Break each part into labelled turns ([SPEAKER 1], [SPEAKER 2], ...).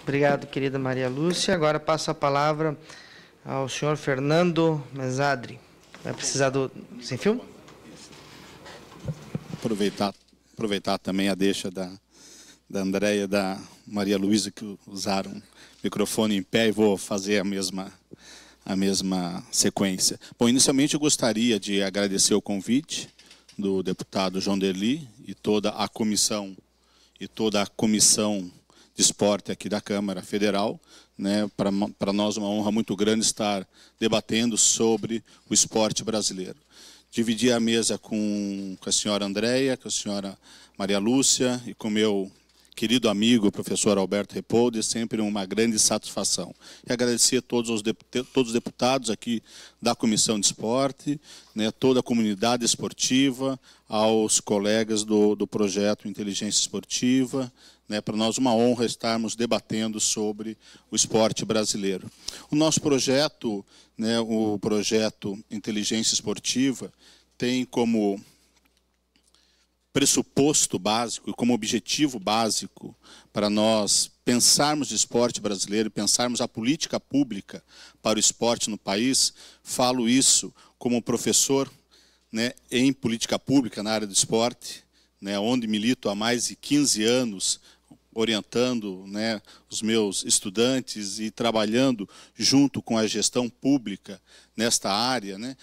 [SPEAKER 1] Obrigado, querida Maria Lúcia. Agora passo a palavra ao senhor Fernando Mesadri. Vai precisar do sem fio?
[SPEAKER 2] Aproveitar também a deixa da Andréia e da Maria Luísa, que usaram o microfone em pé, e vou fazer a mesma sequência. Bom, inicialmente eu gostaria de agradecer o convite do deputado João Derli e toda a comissão de esporte aqui da Câmara Federal, né? Para nós uma honra muito grande estar debatendo sobre o esporte brasileiro. Dividi a mesa com a senhora Andréia, com a senhora Maria Lúcia e com meu querido amigo, o professor Alberto Repoldi, sempre uma grande satisfação. E agradecer a todos os deputados aqui da Comissão de Esporte, né, toda a comunidade esportiva, aos colegas do projeto Inteligência Esportiva. Né, para nós uma honra estarmos debatendo sobre o esporte brasileiro. O nosso projeto, né, o projeto Inteligência Esportiva, tem como pressuposto básico e como objetivo básico para nós pensarmos o esporte brasileiro, pensarmos a política pública para o esporte no país. Falo isso como professor, né, em política pública na área do esporte, né, onde milito há mais de 15 anos, orientando, né, os meus estudantes e trabalhando junto com a gestão pública nesta área, né,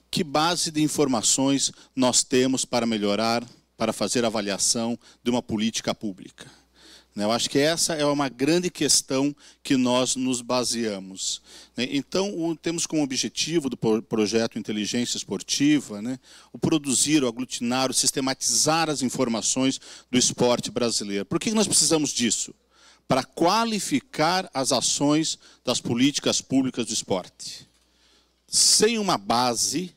[SPEAKER 2] que base de informações nós temos para melhorar, para fazer avaliação de uma política pública. Eu acho que essa é uma grande questão que nós nos baseamos. Então, temos como objetivo do projeto Inteligência Esportiva, né, o produzir, o aglutinar, o sistematizar as informações do esporte brasileiro. Por que nós precisamos disso? Para qualificar as ações das políticas públicas do esporte. Sem uma base,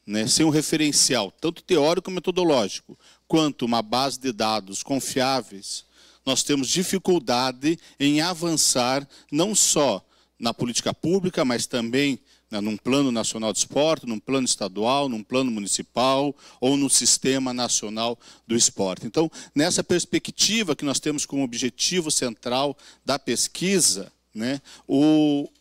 [SPEAKER 2] né, sem um referencial, tanto teórico como metodológico, quanto uma base de dados confiáveis, nós temos dificuldade em avançar não só na política pública, mas também, né, num plano nacional de esporte, num plano estadual, num plano municipal ou no sistema nacional do esporte. Então, nessa perspectiva que nós temos como objetivo central da pesquisa, né,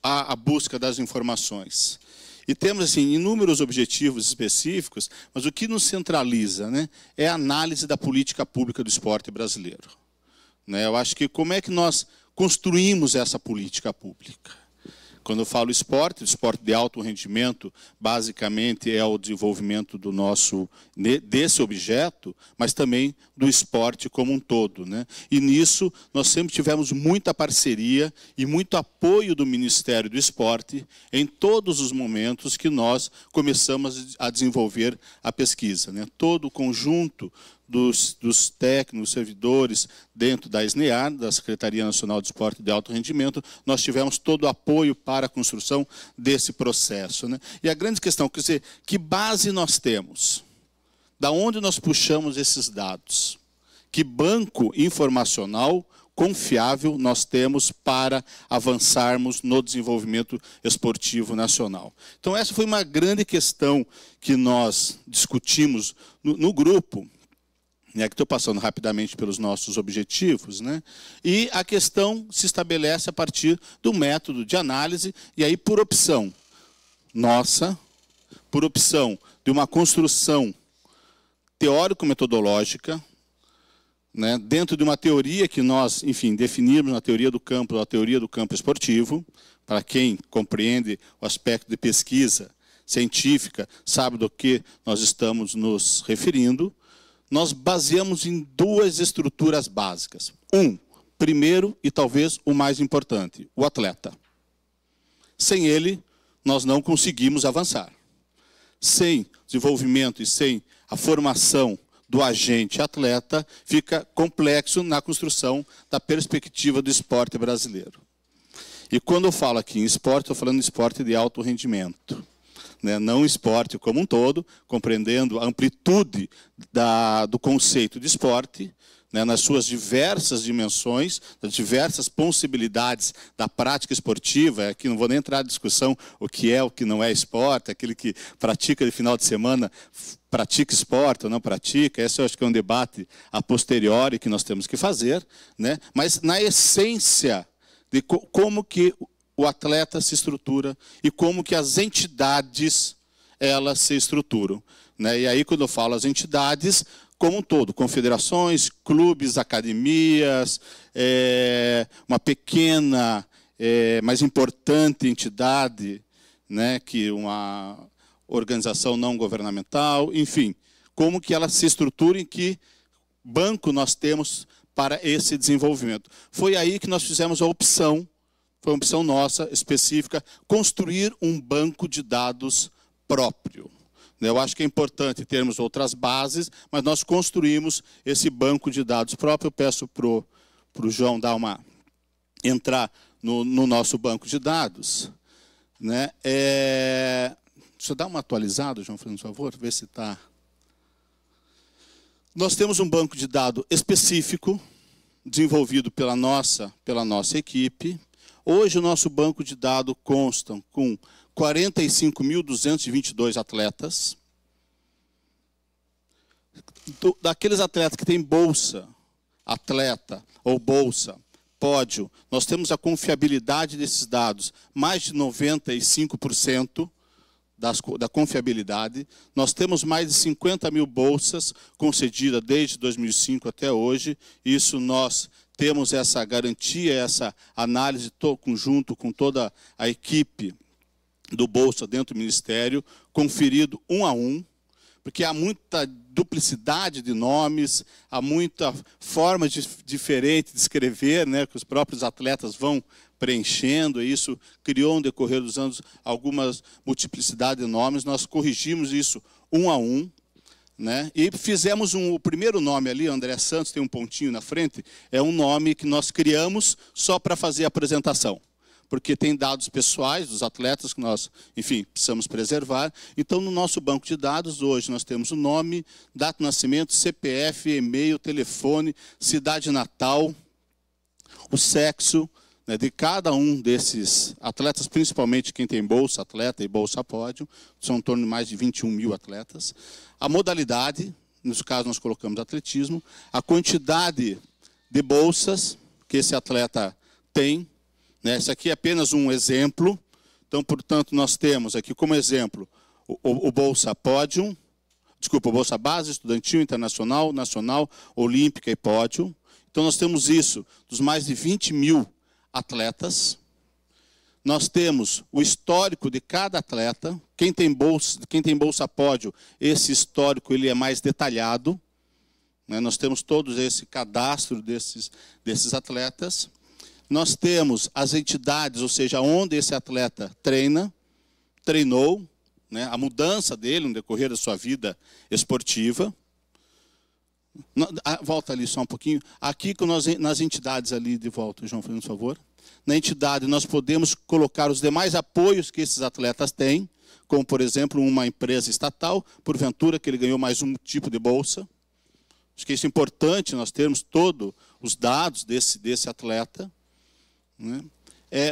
[SPEAKER 2] a busca das informações. E temos assim, inúmeros objetivos específicos, mas o que nos centraliza, né, é a análise da política pública do esporte brasileiro. Eu acho que como é que nós construímos essa política pública? Quando eu falo esporte de alto rendimento, basicamente é o desenvolvimento desse objeto, mas também do esporte como um todo, né? E nisso nós sempre tivemos muita parceria e muito apoio do Ministério do Esporte em todos os momentos que nós começamos a desenvolver a pesquisa, né? Todo o conjunto dos técnicos, servidores dentro da SNEAR, da Secretaria Nacional de Esporte de Alto Rendimento, nós tivemos todo o apoio para a construção desse processo, né? E a grande questão, quer dizer, que base nós temos? Da onde nós puxamos esses dados? Que banco informacional confiável nós temos para avançarmos no desenvolvimento esportivo nacional? Então, essa foi uma grande questão que nós discutimos no grupo, que estou passando rapidamente pelos nossos objetivos, né? E a questão se estabelece a partir do método de análise, e aí por opção nossa, por opção de uma construção teórico-metodológica, né, dentro de uma teoria que nós, enfim, definimos na teoria do campo, a teoria do campo esportivo. Para quem compreende o aspecto de pesquisa científica, sabe do que nós estamos nos referindo. Nós baseamos em duas estruturas básicas. Primeiro e talvez o mais importante, o atleta. Sem ele, nós não conseguimos avançar. Sem desenvolvimento e sem a formação do agente atleta, fica complexo na construção da perspectiva do esporte brasileiro. E quando eu falo aqui em esporte, estou falando de esporte de alto rendimento. né, não o esporte como um todo, compreendendo a amplitude do conceito de esporte, né, nas suas diversas dimensões, das diversas possibilidades da prática esportiva. Aqui não vou nem entrar em discussão o que não é esporte, aquele que pratica de final de semana, pratica esporte ou não pratica. Esse eu acho que é um debate a posteriori que nós temos que fazer, né? Mas na essência de como que o atleta se estrutura e como que as entidades elas se estruturam, né? E aí, quando eu falo as entidades, como um todo, confederações, clubes, academias, uma pequena, mas importante entidade, né, que uma organização não governamental, enfim, como que ela se estrutura e que banco nós temos para esse desenvolvimento. Foi aí que nós fizemos a opção, foi uma opção nossa, específica, construir um banco de dados próprio. Eu acho que é importante termos outras bases, mas nós construímos esse banco de dados próprio. Eu peço para o João entrar no nosso banco de dados, né? Deixa eu dar uma atualizada, João, por favor, ver se está. Nós temos um banco de dados específico, desenvolvido pela nossa equipe. Hoje o nosso banco de dados consta com 45.222 atletas. Daqueles atletas que têm bolsa, atleta ou bolsa, pódio, nós temos a confiabilidade desses dados, mais de 95% da confiabilidade. Nós temos mais de 50 mil bolsas concedidas desde 2005 até hoje. Isso nós temos essa garantia, essa análise conjunto com toda a equipe do Bolsa dentro do Ministério, conferido um a um, porque há muita duplicidade de nomes, há muita forma diferente de escrever, né, que os próprios atletas vão preenchendo, e isso criou, no decorrer dos anos, algumas multiplicidade de nomes. Nós corrigimos isso um a um, né, e fizemos o primeiro nome ali, André Santos, tem um pontinho na frente, é um nome que nós criamos só para fazer a apresentação, porque tem dados pessoais dos atletas que nós, enfim, precisamos preservar. Então, no nosso banco de dados, hoje, nós temos o nome, data de nascimento, CPF, e-mail, telefone, cidade natal, o sexo, né, de cada um desses atletas, principalmente quem tem bolsa atleta e bolsa pódio, são em torno de mais de 21 mil atletas. A modalidade, nesse caso nós colocamos atletismo, a quantidade de bolsas que esse atleta tem, né? Esse aqui é apenas um exemplo. Então, portanto, nós temos aqui como exemplo o Bolsa Pódio, desculpa, o Bolsa Base, Estudantil, Internacional, Nacional, Olímpica e Pódio. Então, nós temos isso dos mais de 20 mil atletas. Nós temos o histórico de cada atleta. Quem tem bolsa pódio, esse histórico ele é mais detalhado, né? Nós temos todos esse cadastro desses atletas. Nós temos as entidades, ou seja, onde esse atleta treinou, né, a mudança dele no decorrer da sua vida esportiva. Volta ali só um pouquinho. Aqui nas entidades ali de volta, João, por favor. Na entidade nós podemos colocar os demais apoios que esses atletas têm, como, por exemplo, uma empresa estatal, porventura que ele ganhou mais um tipo de bolsa. Acho que isso é importante, nós termos todos os dados desse atleta. Né?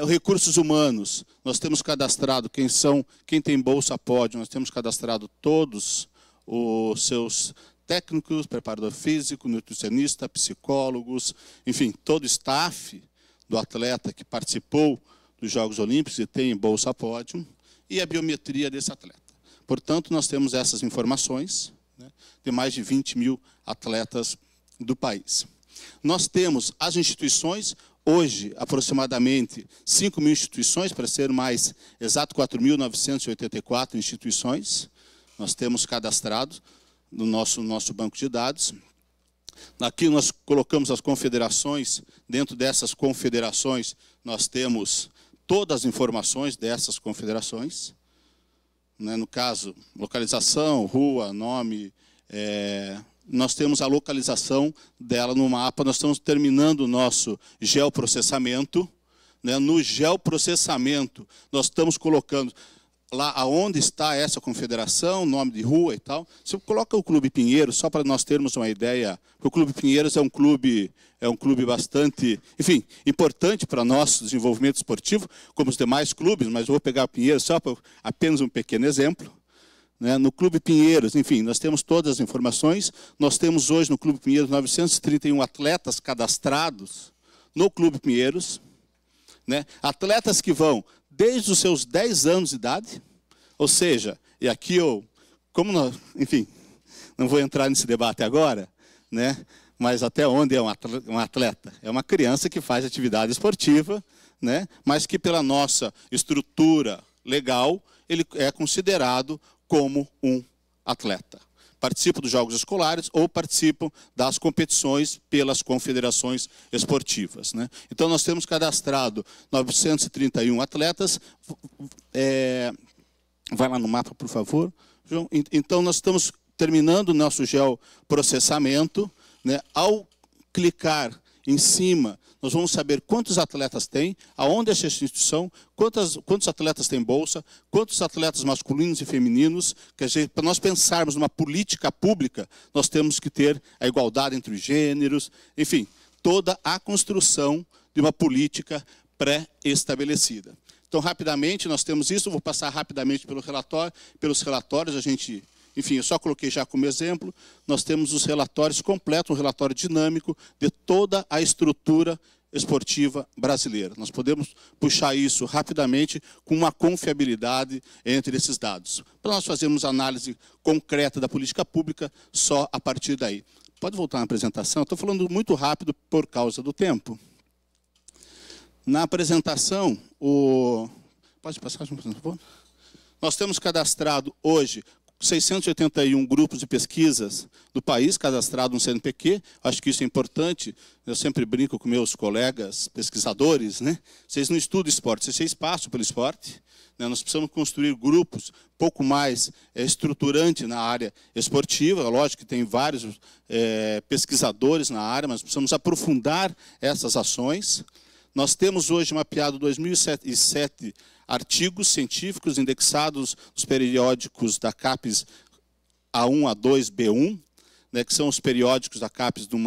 [SPEAKER 2] Recursos humanos, nós temos cadastrado quem tem bolsa pódio, nós temos cadastrado todos os seus técnicos, preparador físico, nutricionista, psicólogos, enfim, todo o staff do atleta que participou dos Jogos Olímpicos e tem bolsa pódio, e a biometria desse atleta. Portanto, nós temos essas informações, né, de mais de 20 mil atletas do país. Nós temos as instituições. Hoje, aproximadamente 5 mil instituições, para ser mais exato, 4.984 instituições, nós temos cadastrados no nosso banco de dados. Aqui nós colocamos as confederações. Dentro dessas confederações, nós temos todas as informações dessas confederações. Né? No caso, localização, rua, nome, nós temos a localização dela no mapa. Nós estamos terminando o nosso geoprocessamento. Né? No geoprocessamento, nós estamos colocando lá aonde está essa confederação, nome de rua e tal. Você coloca o Clube Pinheiros, só para nós termos uma ideia, o Clube Pinheiros é um clube bastante, enfim, importante para nosso desenvolvimento esportivo, como os demais clubes, mas eu vou pegar o Pinheiros só para apenas um pequeno exemplo. Né? No Clube Pinheiros, enfim, nós temos todas as informações. Nós temos hoje no Clube Pinheiros 931 atletas cadastrados no Clube Pinheiros, né? Atletas que vão desde os seus 10 anos de idade, ou seja, e aqui eu, enfim, não vou entrar nesse debate agora, né? Mas até onde é um atleta? É uma criança que faz atividade esportiva, né? Mas que pela nossa estrutura legal, ele é considerado como um atleta. Participam dos jogos escolares ou participam das competições pelas confederações esportivas. Né? Então, nós temos cadastrado 931 atletas. Vai lá no mapa, por favor, João. Então, nós estamos terminando o nosso geoprocessamento. Né? Ao clicar em cima, nós vamos saber quantos atletas tem, aonde é essa instituição, quantos atletas têm bolsa, quantos atletas masculinos e femininos. Quer dizer, para nós pensarmos numa política pública, nós temos que ter a igualdade entre os gêneros, enfim, toda a construção de uma política pré-estabelecida. Então, rapidamente, nós temos isso, vou passar rapidamente pelos relatórios, a gente... Enfim, eu só coloquei já como exemplo, nós temos os relatórios completos, um relatório dinâmico de toda a estrutura esportiva brasileira. Nós podemos puxar isso rapidamente com uma confiabilidade entre esses dados. Para nós fazermos análise concreta da política pública só a partir daí. Pode voltar na apresentação? Estou falando muito rápido por causa do tempo. Na apresentação, pode passar, por favor? Nós temos cadastrado hoje 681 grupos de pesquisas do país cadastrados no CNPq. Acho que isso é importante. Eu sempre brinco com meus colegas pesquisadores, né? Vocês não estudam esporte, vocês passam pelo esporte. Né? Nós precisamos construir grupos pouco mais estruturantes na área esportiva. Lógico que tem vários pesquisadores na área, mas precisamos aprofundar essas ações. Nós temos hoje mapeado 2007 artigos científicos indexados nos periódicos da CAPES A1, A2, B1, né, que são os periódicos da CAPES do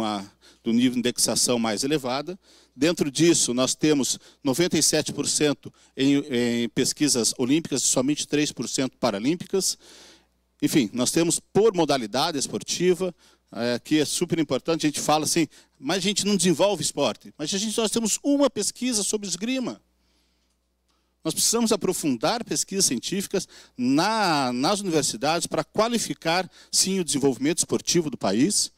[SPEAKER 2] nível de indexação mais elevada. Dentro disso, nós temos 97% em pesquisas olímpicas e somente 3% paralímpicas. Enfim, nós temos por modalidade esportiva, que é super importante. A gente fala assim, mas a gente não desenvolve esporte. Mas nós temos uma pesquisa sobre esgrima. Nós precisamos aprofundar pesquisas científicas nas universidades para qualificar, sim, o desenvolvimento esportivo do país.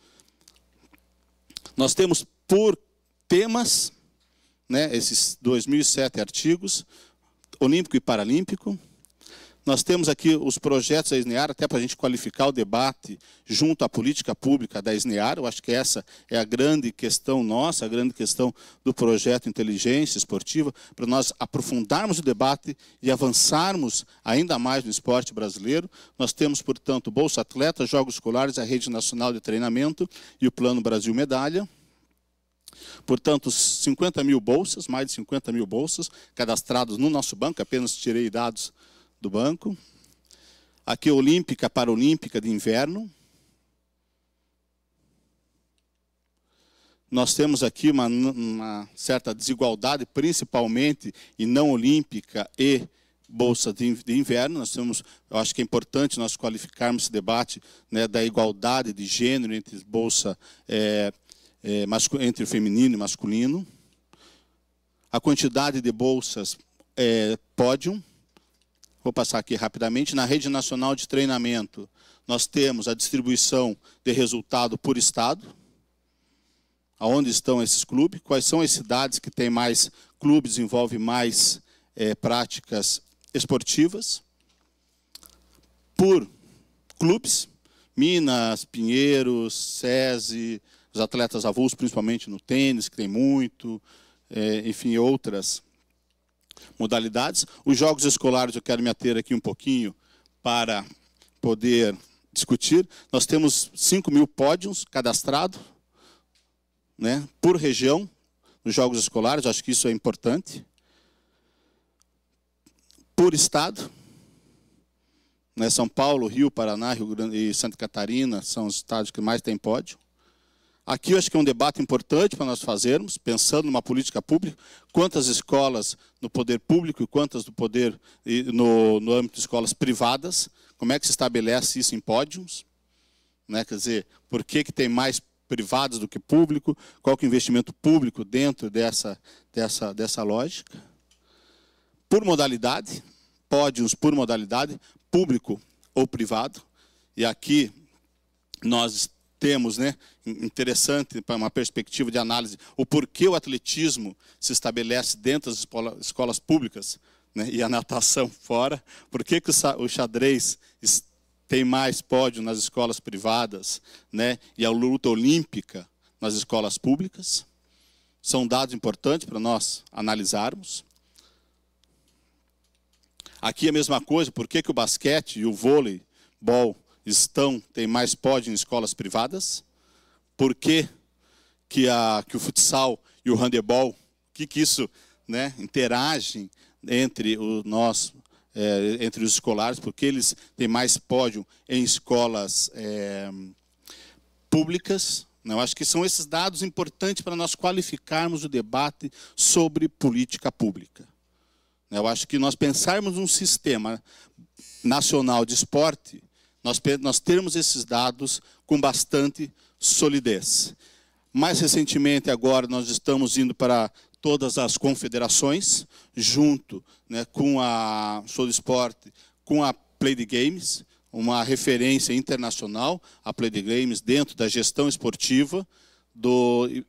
[SPEAKER 2] Nós temos por temas, né, esses 2007 artigos, olímpico e paralímpico. Nós temos aqui os projetos da SNEAR, até para a gente qualificar o debate junto à política pública da SNEAR. Eu acho que essa é a grande questão nossa, a grande questão do projeto Inteligência Esportiva, para nós aprofundarmos o debate e avançarmos ainda mais no esporte brasileiro. Nós temos, portanto, Bolsa Atleta, Jogos Escolares, a Rede Nacional de Treinamento e o Plano Brasil Medalha. Portanto, 50 mil bolsas, mais de 50 mil bolsas, cadastrados no nosso banco, apenas tirei dados do banco. Aqui Olímpica, Paralímpica de inverno. Nós temos aqui uma certa desigualdade, principalmente em não olímpica e bolsa de inverno. Nós temos, eu acho que é importante nós qualificarmos esse debate, né, da igualdade de gênero entre bolsa entre feminino e masculino. A quantidade de bolsas pódium. Vou passar aqui rapidamente. Na Rede Nacional de Treinamento, nós temos a distribuição de resultado por estado. Aonde estão esses clubes? Quais são as cidades que têm mais clubes, desenvolvem mais práticas esportivas? Por clubes, Minas, Pinheiros, SESI, os atletas avulsos, principalmente no tênis, que tem muito, enfim, outras modalidades. Os jogos escolares eu quero me ater aqui um pouquinho para poder discutir. Nós temos 5 mil pódios cadastrados, né, por região nos jogos escolares. Acho que isso é importante. Por estado, né? São Paulo, Rio, Paraná, Rio Grande e Santa Catarina são os estados que mais têm pódio. Aqui eu acho que é um debate importante para nós fazermos, pensando numa política pública, quantas escolas no poder público e quantas no âmbito de escolas privadas, como é que se estabelece isso em pódios, né? Quer dizer, por que tem mais privados do que público, qual que é o investimento público dentro dessa lógica. Por modalidade, pódios por modalidade, público ou privado, e aqui nós temos, né, interessante para uma perspectiva de análise, o porquê o atletismo se estabelece dentro das escolas públicas, né, e a natação fora, por que o xadrez tem mais pódio nas escolas privadas, né, e a luta olímpica nas escolas públicas. São dados importantes para nós analisarmos. Aqui a mesma coisa, por que o basquete e o vôleibol tem mais pódio em escolas privadas? Por que o futsal e o handebol, que isso, né, interagem entre entre os escolares, porque eles têm mais pódio em escolas públicas? Eu acho que são esses dados importantes para nós qualificarmos o debate sobre política pública. Eu acho que nós pensarmos num sistema nacional de esporte, nós termos esses dados com bastante solidez. Mais recentemente, agora, nós estamos indo para todas as confederações, junto, né, com a Show do Esporte, com a Play the Games, uma referência internacional, a Play the Games, dentro da gestão esportiva,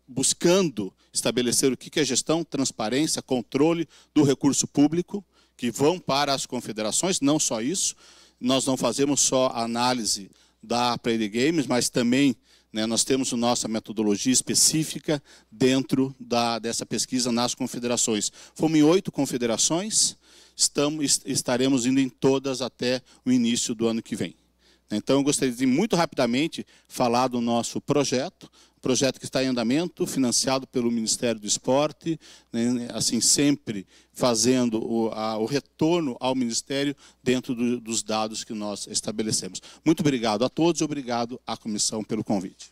[SPEAKER 2] buscando estabelecer o que é gestão, transparência, controle do recurso público, que vão para as confederações, não só isso. Nós não fazemos só a análise da Play the Games, mas também, né, nós temos a nossa metodologia específica dentro dessa pesquisa nas confederações. Fomos em 8 confederações, estaremos indo em todas até o início do ano que vem. Então, eu gostaria de, muito rapidamente, falar do nosso projeto que está em andamento, financiado pelo Ministério do Esporte, né, assim, sempre fazendo o retorno ao Ministério dentro dos dados que nós estabelecemos. Muito obrigado a todos e obrigado à comissão pelo convite.